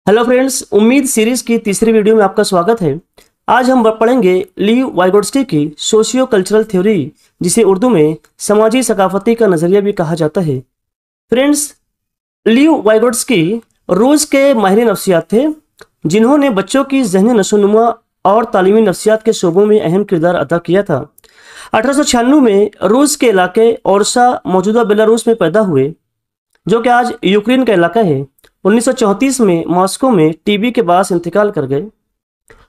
Hello friends, उम्मीद series की तीसरी वीडियो में आपका स्वागत है। आज हम पढ़ेंगे लीव वाइगोट्स्की की सोशियो कल्चरल थ्योरी, जिसे उर्दू में समाजी सकाफती का नज़रिया भी कहा जाता है। फ्रेंड्स, लीव वाइगोट्स्की रूस के माहिर नफ्सियात थे, जिन्होंने बच्चों की ज़हनी नशोनुमा और तालीमी नफ्सियात के शोबों में अहम किरदार अदा किया था। 1896 में रूस के इलाके ओरसा, मौजूदा बेलारूस में पैदा हुए, जो कि आज यूक्रेन का इलाका है। 1934 में मॉस्को में टीबी के बाद इंतकाल कर गए।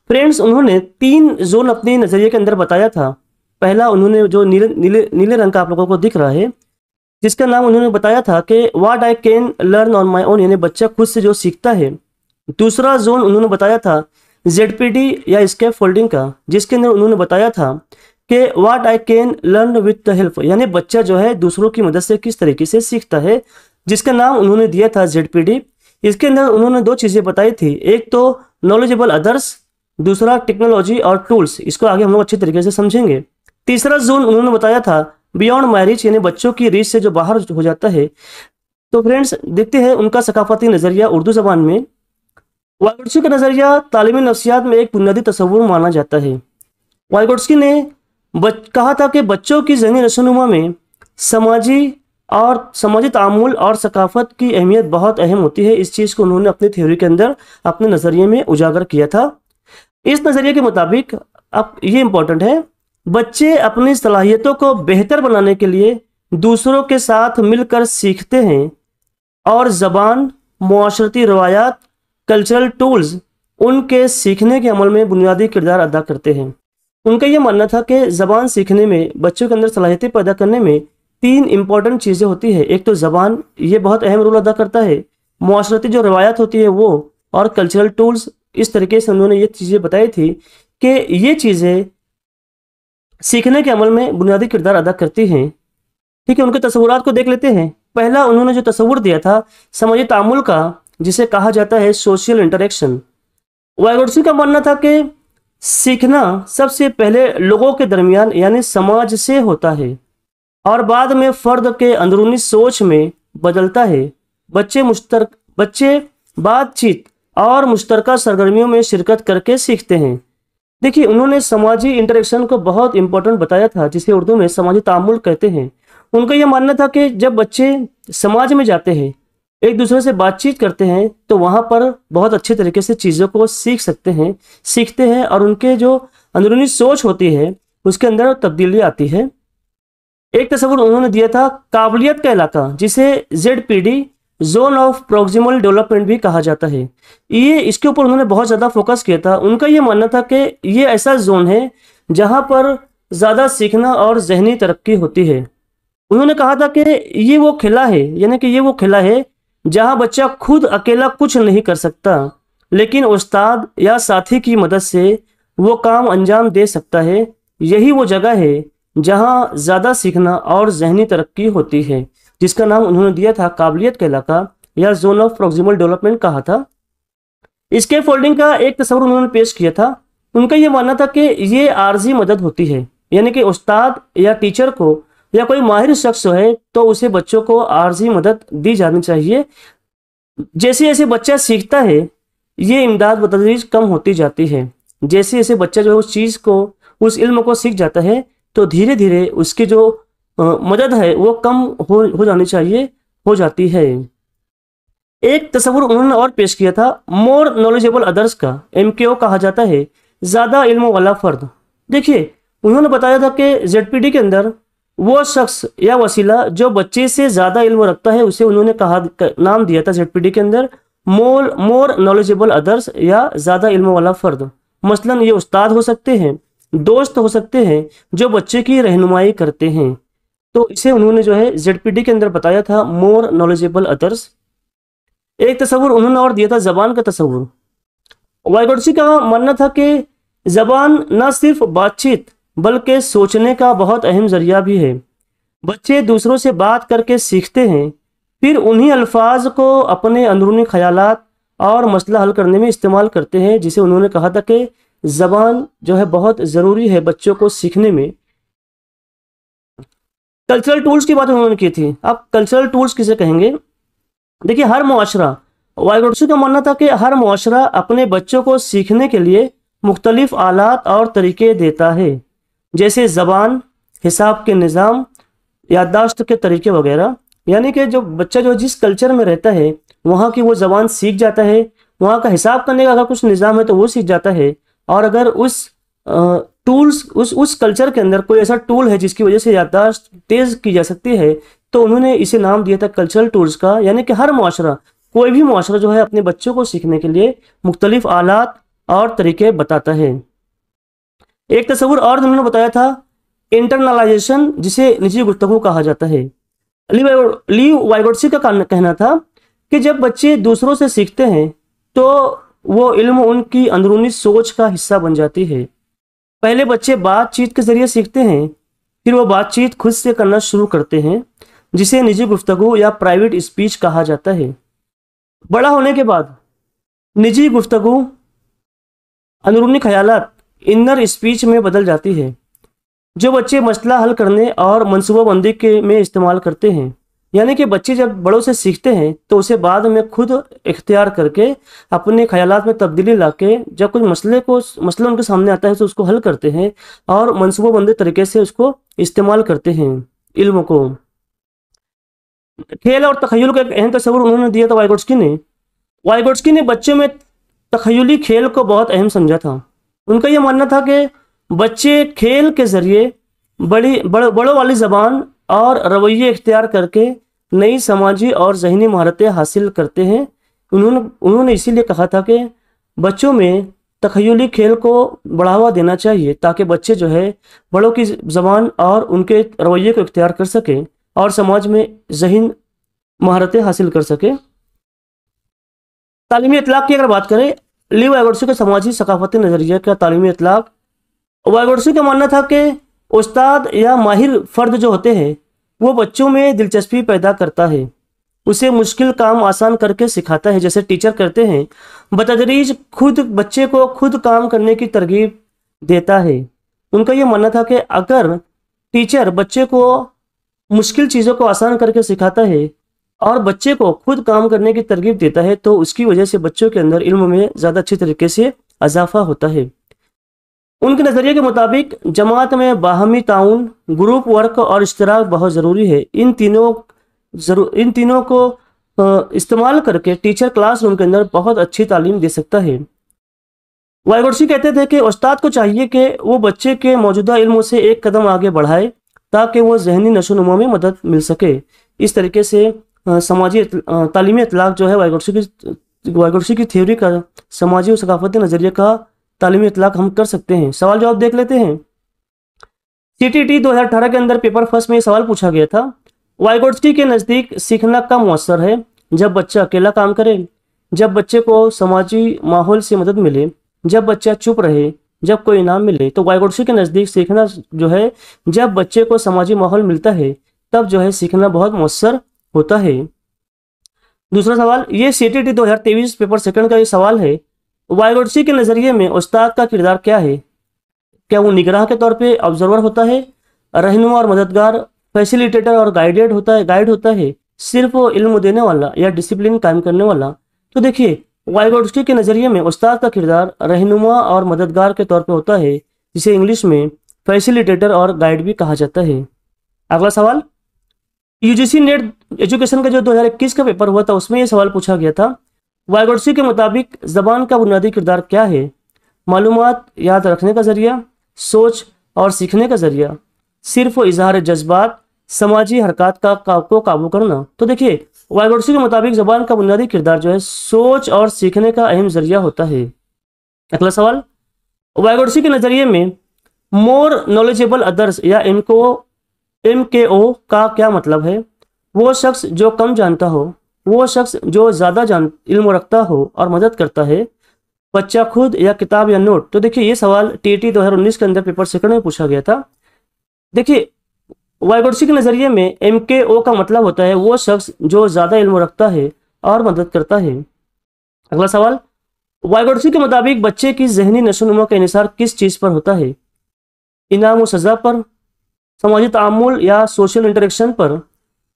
फ्रेंड्स, उन्होंने 3 जोन अपने नज़रिए के अंदर बताया था। पहला, उन्होंने जो नीले रंग का आप लोगों को दिख रहा है, जिसका नाम उन्होंने बताया था कि what I can learn on my own, यानी बच्चा खुद से जो सीखता है। दूसरा जोन उन्होंने बताया था ZPD या स्केप फोल्डिंग का, जिसके अंदर उन्होंने बताया था कि what I can learn with the help, यानी बच्चा जो है दूसरों की मदद से किस तरीके से सीखता है, जिसका नाम उन्होंने दिया था ZPD। इसके अंदर उन्होंने 2 चीज़ें बताई थी, एक तो नॉलेजेबल अदर्स, दूसरा टेक्नोलॉजी और टूल्स। इसको आगे हम लोग अच्छी तरीके से समझेंगे। तीसरा जोन उन्होंने बताया था बियॉन्ड मैरिज, यानी बच्चों की रीच से जो बाहर हो जाता है। तो फ्रेंड्स, देखते हैं उनका सकाफती नज़रिया उर्दू ज़बान में। वाइगोट्स्की का नज़रिया तालीमी नफ्सियात में एक बुनियादी तस्वुर माना जाता है। वाइगोट्स्की ने कहा था कि बच्चों की ज़हनी नशोनुमा में समाजी तामुल और सकाफत की अहमियत बहुत अहम होती है। इस चीज़ को उन्होंने अपनी थ्योरी के अंदर अपने नज़रिए में उजागर किया था। इस नज़रिए के मुताबिक अब ये इम्पोर्टेंट है, बच्चे अपनी सलाहियतों को बेहतर बनाने के लिए दूसरों के साथ मिलकर सीखते हैं और ज़बान, मुआशरती रवायात, कल्चरल टूल्स उनके सीखने के अमल में बुनियादी किरदार अदा करते हैं। उनका यह मानना था कि ज़बान सीखने में, बच्चों के अंदर सलाहियतें पैदा करने में 3 इंपॉर्टेंट चीज़ें होती है। एक तो ज़बान, ये बहुत अहम रोल अदा करता है, मुआशरती जो रवायात होती है वो, और कल्चरल टूल्स। इस तरीके से उन्होंने ये चीज़ें बताई थी कि ये चीज़ें सीखने के अमल में बुनियादी किरदार अदा करती हैं। ठीक है, उनके तस्वुरात को देख लेते हैं। पहला, उन्होंने जो तस्वुर दिया था समाजी तामुल का, जिसे कहा जाता है सोशल इंटरेक्शन। वाइगोट्स्की का मानना था कि सीखना सबसे पहले लोगों के दरमियान यानी समाज से होता है और बाद में फ़र्द के अंदरूनी सोच में बदलता है। बच्चे बातचीत और मुश्तरका सरगर्मियों में शिरकत करके सीखते हैं। देखिए, उन्होंने समाजी इंटरेक्शन को बहुत इंपॉर्टेंट बताया था, जिसे उर्दू में समाजी तामुल कहते हैं। उनका यह मानना था कि जब बच्चे समाज में जाते हैं, एक दूसरे से बातचीत करते हैं, तो वहाँ पर बहुत अच्छे तरीके से चीज़ों को सीखते हैं और उनके जो अंदरूनी सोच होती है उसके अंदर तब्दीली आती है। एक तस्वुर उन्होंने दिया था काबिलियत का इलाका, जिसे ZPD zone of proximal development भी कहा जाता है। ये इसके ऊपर उन्होंने बहुत ज़्यादा फोकस किया था। उनका ये मानना था कि ये ऐसा जोन है जहाँ पर ज़्यादा सीखना और जहनी तरक्की होती है। उन्होंने कहा था कि ये वो खिला है, यानी कि ये वो खिला है जहाँ बच्चा खुद अकेला कुछ नहीं कर सकता, लेकिन उस्ताद या साथी की मदद से वो काम अंजाम दे सकता है। यही वो जगह है जहाँ ज़्यादा सीखना और जहनी तरक्की होती है, जिसका नाम उन्होंने दिया था काबिलियत का इलाका या जोन ऑफ प्रोक्सिमल डेवलपमेंट कहा था। स्केप फोल्डिंग का एक तस्वुर उन्होंने पेश किया था। उनका ये मानना था कि ये आर्जी मदद होती है, यानी कि उस्ताद या टीचर को या कोई माहिर शख्स है तो उसे बच्चों को आर्जी मदद दी जानी चाहिए। जैसे जैसे बच्चा सीखता है, ये इमदाद बतदरीज कम होती जाती है। जैसे जैसे बच्चा जो है उस चीज़ को, उस इल्म को सीख जाता है, तो धीरे धीरे उसकी जो मदद है वो कम हो जानी चाहिए, हो जाती है। एक तस्वुर उन्होंने और पेश किया था मोर नॉलेजेबल अदर्स का, MKO कहा जाता है, ज़्यादा इल्म वाला फ़र्द। देखिए, उन्होंने बताया था कि ZPD के अंदर वो शख्स या वसीला जो बच्चे से ज़्यादा इल्म रखता है, उसे उन्होंने नाम दिया था ZPD के अंदर मोर नॉलेजेबल अदर्स या ज़्यादा इल्म वाला फ़र्द। मसलन ये उस्ताद हो सकते हैं, दोस्त हो सकते हैं जो बच्चे की रहनुमाई करते हैं। तो इसे उन्होंने जो है ZPD के अंदर बताया था मोर नॉलेजेबल अदर्स। एक तस्वुर उन्होंने और दिया था ज़बान का तस्वुर। वाइगोट्स्की का मानना था कि ज़बान न सिर्फ बातचीत बल्कि सोचने का बहुत अहम ज़रिया भी है। बच्चे दूसरों से बात करके सीखते हैं, फिर उन्हीं अल्फाज को अपने अंदरूनी ख्यालात और मसला हल करने में इस्तेमाल करते हैं, जिसे उन्होंने कहा था कि ज़बान जो है बहुत ज़रूरी है बच्चों को सीखने में। कल्चरल टूल्स की बात उन्होंने की थी। अब कल्चरल टूल्स किसे कहेंगे? देखिए, हर मुआशरा वाइगोत्स्की का मानना था कि हर मुआशरा अपने बच्चों को सीखने के लिए मुख्तलिफ आलात और तरीके देता है, जैसे ज़बान, हिसाब के निज़ाम, याददाश्त के तरीके वगैरह। यानी कि जो बच्चा जो जिस कल्चर में रहता है वहाँ की वो ज़बान सीख जाता है, वहाँ का हिसाब करने का अगर कुछ निज़ाम है तो वो सीख जाता है। और अगर उस टूल्स उस कल्चर के अंदर कोई ऐसा टूल है जिसकी वजह से याददाश्त तेज़ की जा सकती है, तो उन्होंने इसे नाम दिया था कल्चरल टूल्स का। यानी कि हर मुआशरा, कोई भी मुआशरा जो है अपने बच्चों को सीखने के लिए मुख्तलिफ आलात और तरीके बताता है। एक तस्वुर और उन्होंने बताया था, इंटरनलाइजेशन, जिसे निजी गुफ्तगू कहा जाता है। ली वाइगोत्स्की का कहना था कि जब बच्चे दूसरों से सीखते हैं तो वो इल्म उनकी अंदरूनी सोच का हिस्सा बन जाती है। पहले बच्चे बातचीत के जरिए सीखते हैं, फिर वो बातचीत खुद से करना शुरू करते हैं, जिसे निजी गुफ्तगू या प्राइवेट स्पीच कहा जाता है। बड़ा होने के बाद निजी गुफ्तगू अंदरूनी ख्यालात इनर स्पीच में बदल जाती है, जो बच्चे मसला हल करने और मनसूबाबंदी के में इस्तेमाल करते हैं। यानी कि बच्चे जब बड़ों से सीखते हैं तो उसे बाद में खुद इख्तियार करके अपने ख्यालात में तब्दीली लाके जब कोई मसला उनके सामने आता है तो उसको हल करते हैं और मनसूबाबंदी तरीके से उसको इस्तेमाल करते हैं इल्म को। खेल और तखय्युल का एक अहम तस्वुर उन्होंने दिया था वाइगोत्स्की ने बच्चों में तखय्युली खेल को बहुत अहम समझा था। उनका यह मानना था कि बच्चे खेल के ज़रिए बड़ों वाली ज़बान और रवैये इख्तियार करके नई समाजी और ज़हनी महारतें हासिल करते हैं। उन्होंने इसीलिए कहा था कि बच्चों में तखय्युली खेल को बढ़ावा देना चाहिए ताकि बच्चे जो है बड़ों की ज़बान और उनके रवैये को इख्तियार कर सकें और समाज में ज़हन महारतें हासिल कर सकें। तालीमी इतलाक़ की अगर बात करें, ली वाइगोत्स्की का समाजी सकाफती नज़रिया का तालीमी इतलाक़, वाइगोत्स्की का मानना था कि उस्ताद या माहिर फ़र्द जो होते हैं वो बच्चों में दिलचस्पी पैदा करता है, उसे मुश्किल काम आसान करके सिखाता है, जैसे टीचर करते हैं। बतदरीज बच्चे को खुद काम करने की तरगीब देता है। उनका ये मानना था कि अगर टीचर बच्चे को मुश्किल चीज़ों को आसान करके सिखाता है और बच्चे को खुद काम करने की तरगीब देता है तो उसकी वजह से बच्चों के अंदर इल्म में ज़्यादा अच्छी तरीके से इजाफा होता है। उनके नज़रिए के मुताबिक जमात में बाहमी ताउन, ग्रुप वर्क और इश्तराक बहुत ज़रूरी है। इन तीनों को इस्तेमाल करके टीचर क्लासरूम के अंदर बहुत अच्छी तालीम दे सकता है। वाइगोत्स्की कहते थे कि उस्ताद को चाहिए कि वो बच्चे के मौजूदा इल्म से एक कदम आगे बढ़ाए ताकि वो जहनी नशोनुमा में मदद मिल सके। इस तरीके से समाजी तालीमी इतलाक़ जो है वाइगोत्स्की की थ्योरी का समाजी और सकाफती नज़रिए का तालीमी इतलाक़ हम कर सकते हैं। सवाल जवाब देख लेते हैं। CTT 2018 के अंदर पेपर फर्स्ट में ये सवाल पूछा गया था, वाइगोत्स्की के नज़दीक सीखना कब मुअस्सर है? जब बच्चा अकेला काम करे, जब बच्चे को समाजी माहौल से मदद मिले, जब बच्चा चुप रहे, जब कोई इनाम मिले। तो वाइगोत्स्की के नज़दीक सीखना जो है जब बच्चे को समाजी माहौल मिलता है तब जो है सीखना बहुत मुअस्सर होता है। दूसरा सवाल, ये CTT 2023 पेपर सेकंड का ये सवाल है, वाइगोत्स्की के नज़रिए में उस्ताद का किरदार क्या है? क्या वो निगराह के तौर पे ऑब्जर्वर होता है, रहनुमा और मददगार, फैसिलिटेटर और गाइड होता है, सिर्फ वो इल्म देने वाला या डिसिप्लिन कायम करने वाला? तो देखिए, वाइगोत्स्की के नज़रिए में उस्ताद का किरदार रहनुमा और मददगार के तौर पे होता है, जिसे इंग्लिश में फैसिलिटेटर और गाइड भी कहा जाता है। अगला सवाल, UGC नेट एजुकेशन का जो 2021 का पेपर हुआ था उसमें ये सवाल पूछा गया था, वाइगोत्स्की के मुताबिक ज़बान का बुनियादी किरदार क्या है? मालूमात याद रखने का ज़रिया, सोच और सीखने का ज़रिया, सिर्फ इजहार जज्बात, समाजी हरकत को काबू करना? तो देखिए, वाइगोत्स्की के मुताबिक ज़बान का बुनियादी किरदार जो है सोच और सीखने का अहम ज़रिया होता है। अगला सवाल, वाइगोत्स्की के नज़रिए में मोर नॉलेजेबल अदर्स या MKO का क्या मतलब है? वो शख्स जो कम जानता हो, वो शख्स जो ज़्यादा इल्म रखता हो और मदद करता है, बच्चा खुद या किताब या नोट? तो देखिए, ये सवाल TT 2019 के अंदर पेपर सेकंड में पूछा गया था। देखिए, वाइगोत्स्की के नज़रिए में MKO का मतलब होता है वो शख्स जो ज़्यादा इल्म रखता है और मदद करता है। अगला सवाल, वाइगोत्स्की के मुताबिक बच्चे की जहनी नशोनुमा का इन्हिसार किस चीज़ पर होता है? इनाम व सज़ा पर, समाजी तामुल या सोशल इंटरेक्शन पर,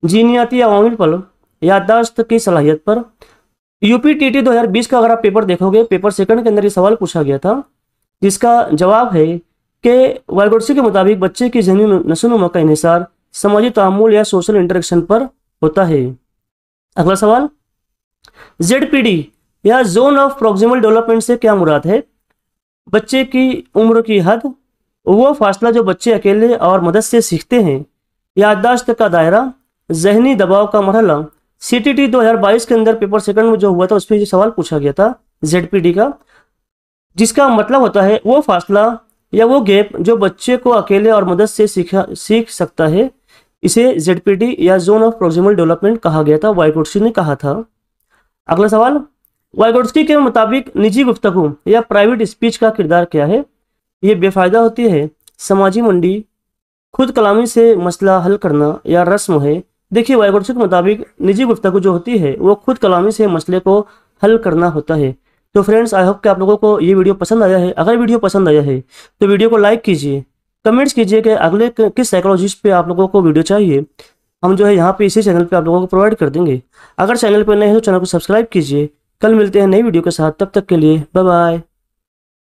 जीनियाती अवामिल पर, याददाश्त की सलाहियत पर, यूपीटीटी 2020 का अगर आप पेपर देखोगे, पेपर सेकंड के अंदर ये सवाल पूछा गया था, जिसका जवाब है कि वाइगोत्स्की के मुताबिक बच्चे की ज़हनी नशोनुमा का इन्हिसार समाजी तामुल या सोशल इंटरेक्शन पर होता है। अगला सवाल, जेडपीडी या जोन ऑफ प्रोक्सिमल डेवलपमेंट से क्या मुराद है? बच्चे की उम्र की हद, वो फासला जो बच्चे अकेले और मदद से सीखते हैं, याददाश्त का दायरा, जहनी दबाव का मरहला। सीटीटी 2022 के अंदर पेपर सेकंड में जो हुआ था उसमें ये सवाल पूछा गया था जेडपीडी का, जिसका मतलब होता है वो फासला या वो गैप जो बच्चे को अकेले और मदद से सीख सकता है, इसे जेडपीडी या जोन ऑफ प्रोक्सिमल डेवलपमेंट कहा गया था, वाइगोत्स्की ने कहा था। अगला सवाल, वाइगोत्स्की के मुताबिक निजी गुफ्तगू या प्राइवेट स्पीच का किरदार क्या है? ये बेफायदा होती है, समाजी मंडी, खुद कलामी से मसला हल करना या रस्म है। देखिए, वाइगोत्स्की के मुताबिक निजी गुफ्तगू जो होती है वो खुद कलामी से मसले को हल करना होता है। तो फ्रेंड्स, आई होप कि आप लोगों को ये वीडियो पसंद आया है। अगर वीडियो पसंद आया है तो वीडियो को लाइक कीजिए, कमेंट्स कीजिए कि अगले किस साइकोलॉजिस्ट पे आप लोगों को वीडियो चाहिए। हम जो है यहाँ पे इसी चैनल पे आप लोगों को प्रोवाइड कर देंगे। अगर चैनल पर नए हैं तो चैनल को सब्सक्राइब कीजिए। कल मिलते हैं नई वीडियो के साथ, तब तक के लिए बाय बाय।